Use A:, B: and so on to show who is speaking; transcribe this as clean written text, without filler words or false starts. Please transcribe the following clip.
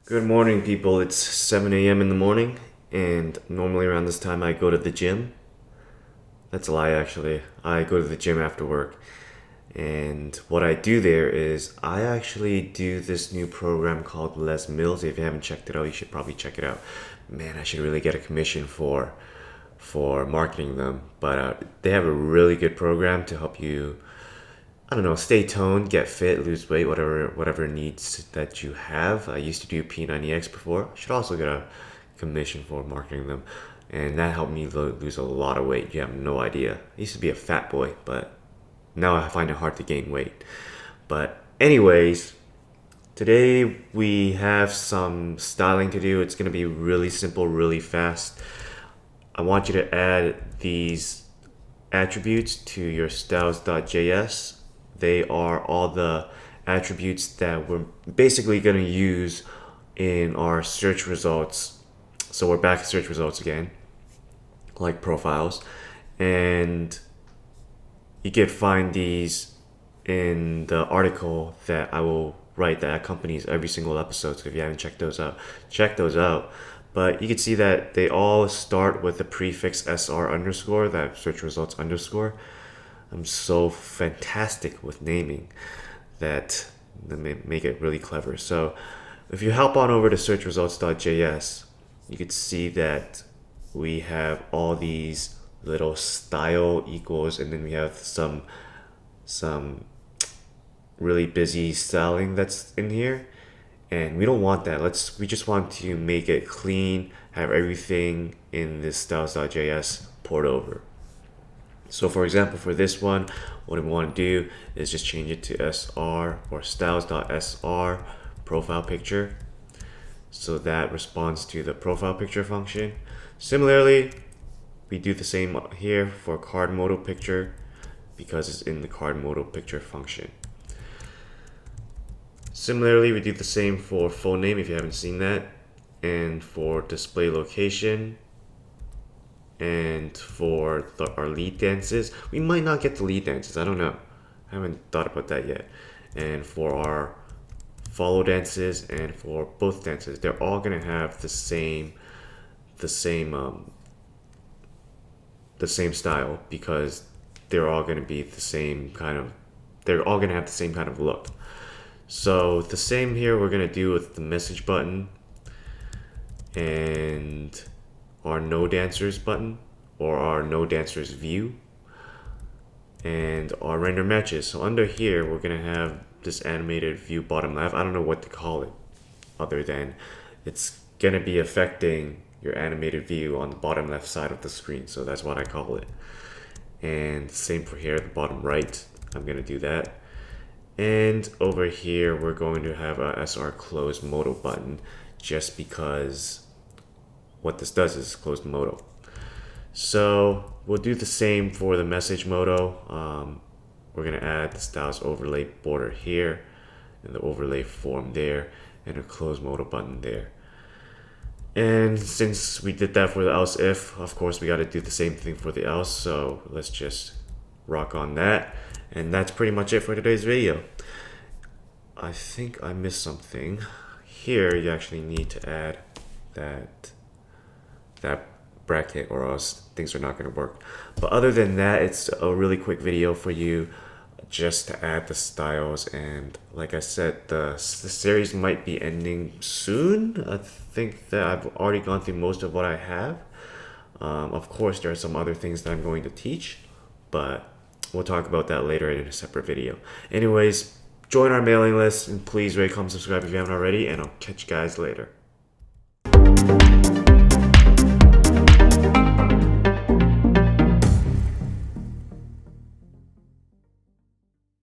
A: Good morning, people. It's 7 a.m. in the morning, and normally around this time I go to the gym. That's a lie, actually. I go to the gym after work. And what I do there is I actually do this new program called Les Mills. If you haven't checked it out, you should probably check it out. Man, I should really get a commission for marketing them. But they have a really good program to help you, I don't know, stay toned, get fit, lose weight, whatever needs that you have. I used to do P90X before. I should also get a commission for marketing them. And that helped me lose a lot of weight. You have no idea. I used to be a fat boy, but now I find it hard to gain weight. But anyways, today we have some styling to do. It's going to be really simple, really fast. I want you to add these attributes to your styles.js. They are all the attributes that we're basically going to use in our search results. So we're back to search results again, like profiles. And you can find these in the article that I will write that accompanies every single episode. So if you haven't checked those out, check those out. But you can see that they all start with the prefix SR underscore, that search results underscore. I'm so fantastic with naming that make it really clever. So if you hop on over to SearchResults.js, you can see that we have all these little style equals, and then we have some really busy styling that's in here, and we don't want that. We just want to make it clean, have everything in this styles.js poured over. So for example, for this one, what we want to do is just change it to SR or styles.sr profile picture. So that responds to the profile picture function. Similarly, we do the same here for card modal picture because it's in the card modal picture function. Similarly, we do the same for phone name if you haven't seen that, and for display location, and for our lead dances. We might not get the lead dances, I don't know. I haven't thought about that yet. And for our follow dances and for both dances, they're all gonna have the same style because they're all gonna be the same kind of, they're all gonna have the same kind of look. So the same here we're gonna do with the message button and our no dancers button or our no dancers view and our render matches. So under here we're gonna have this animated view bottom left. I don't know what to call it other than it's gonna be affecting your animated view on the bottom left side of the screen, so that's what I call it. And same for here, the bottom right, I'm gonna do that. And over here we're going to have a SR close modal button just because what this does is close the modal. So we'll do the same for the message modal. We're gonna add the styles overlay border here and the overlay form there and a close modal button there. And since we did that for the else if, of course we got to do the same thing for the else. So let's just rock on that. And that's pretty much it for today's video. I think I missed something. Here you actually need to add that bracket or else things are not going to work. But other than that, it's a really quick video for you just to add the styles. And like I said, the series might be ending soon. I think that I've already gone through most of what I have. Of course, there are some other things that I'm going to teach, but we'll talk about that later in a separate video. Anyways, join our mailing list and please rate, comment, subscribe if you haven't already, and I'll catch you guys later.